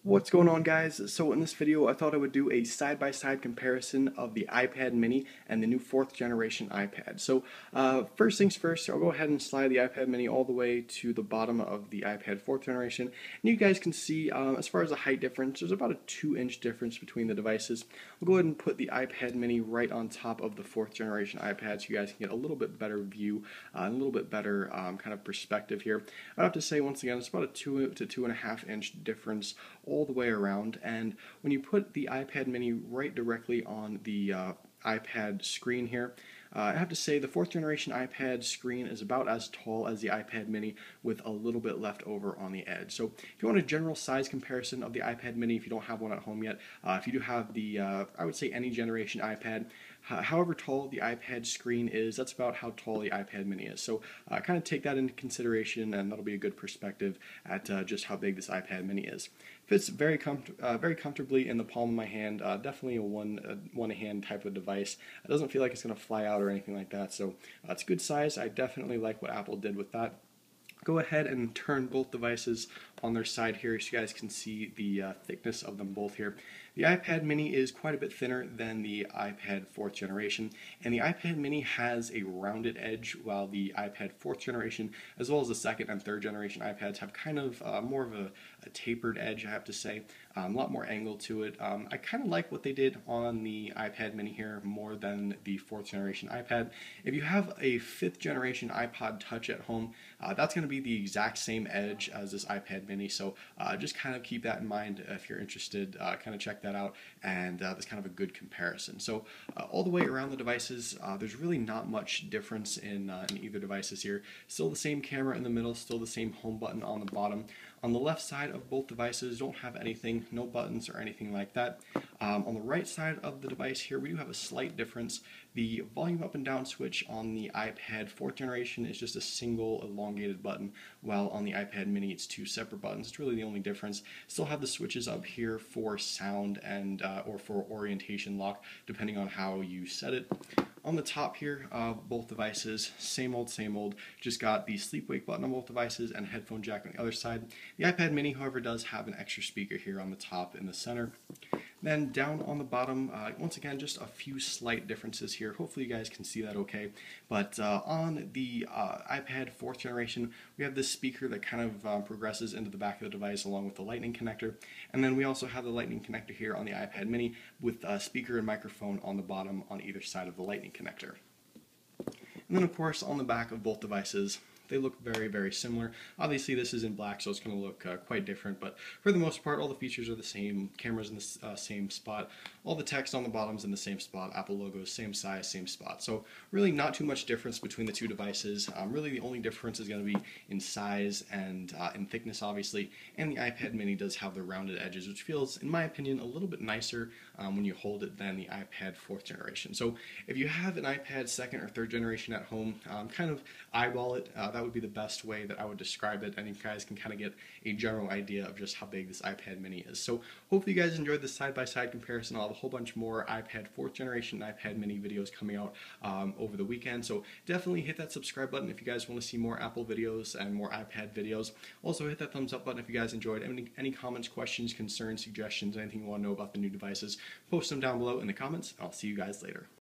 What's going on, guys? So in this video I thought I would do a side-by-side comparison of the iPad mini and the new 4th generation iPad. So first things first, I'll go ahead and slide the iPad mini all the way to the bottom of the iPad 4th generation, and you guys can see as far as the height difference, there's about a 2-inch difference between the devices. I'll go ahead and put the iPad mini right on top of the 4th generation iPad so you guys can get a little bit better view and a little bit better kind of perspective here. I'd have to say once again it's about a 2 to 2.5 inch difference all the way around, and when you put the iPad mini right directly on the iPad screen here, I have to say the 4th generation iPad screen is about as tall as the iPad mini with a little bit left over on the edge. So if you want a general size comparison of the iPad mini, if you don't have one at home yet, if you do have the, I would say any generation iPad, however tall the iPad screen is, that's about how tall the iPad mini is. So kind of take that into consideration, and that'll be a good perspective at just how big this iPad mini is. Fits very comfortably in the palm of my hand. Definitely a one-hand type of device. It doesn't feel like it's going to fly out or anything like that. So it's a good size. I definitely like what Apple did with that. Go ahead and turn both devices on their side here so you guys can see the thickness of them both here. The iPad mini is quite a bit thinner than the iPad 4th generation, and the iPad mini has a rounded edge, while the iPad 4th generation, as well as the 2nd and 3rd generation iPads, have kind of more of a tapered edge, I have to say. A lot more angle to it. I kind of like what they did on the iPad mini here more than the 4th generation iPad. If you have a 5th generation iPod Touch at home, that's going to be the exact same edge as this iPad mini, so just kind of keep that in mind if you're interested. Kind of check that out, and that's kind of a good comparison. So all the way around the devices, there's really not much difference in either devices here. Still the same camera in the middle, still the same home button on the bottom. On the left side of both devices, don't have anything, no buttons or anything like that. On the right side of the device here, we do have a slight difference. The volume up and down switch on the iPad 4th generation is just a single elongated button, while on the iPad mini it's 2 separate buttons. It's really the only difference. Still have the switches up here for sound and or for orientation lock, depending on how you set it. On the top here, both devices, same old, just got the sleep wake button on both devices and a headphone jack on the other side. The iPad mini, however, does have an extra speaker here on the top in the center. Then down on the bottom, once again, just a few slight differences here. Hopefully you guys can see that okay. But on the iPad 4th generation, we have this speaker that kind of progresses into the back of the device along with the lightning connector. And then we also have the lightning connector here on the iPad mini with a speaker and microphone on the bottom on either side of the lightning connector. And then of course on the back of both devices, they look very similar. Obviously this is in black, so it's going to look quite different, but for the most part all the features are the same. Camera's in the same spot, all the text on the bottom's in the same spot, Apple logos same size, same spot. So really not too much difference between the two devices. Really the only difference is going to be in size and in thickness, obviously, and the iPad mini does have the rounded edges, which feels, in my opinion, a little bit nicer when you hold it than the iPad 4th generation. So if you have an iPad 2nd or 3rd generation at home, kind of eyeball it. That would be the best way that I would describe it, and you guys can kind of get a general idea of just how big this iPad mini is. So hopefully you guys enjoyed this side-by-side comparison. I'll have a whole bunch more iPad 4th generation and iPad mini videos coming out over the weekend, so definitely hit that subscribe button if you guys want to see more Apple videos and more iPad videos. Also hit that thumbs up button if you guys enjoyed. Any comments, questions, concerns, suggestions, anything you want to know about the new devices, post them down below in the comments. I'll see you guys later.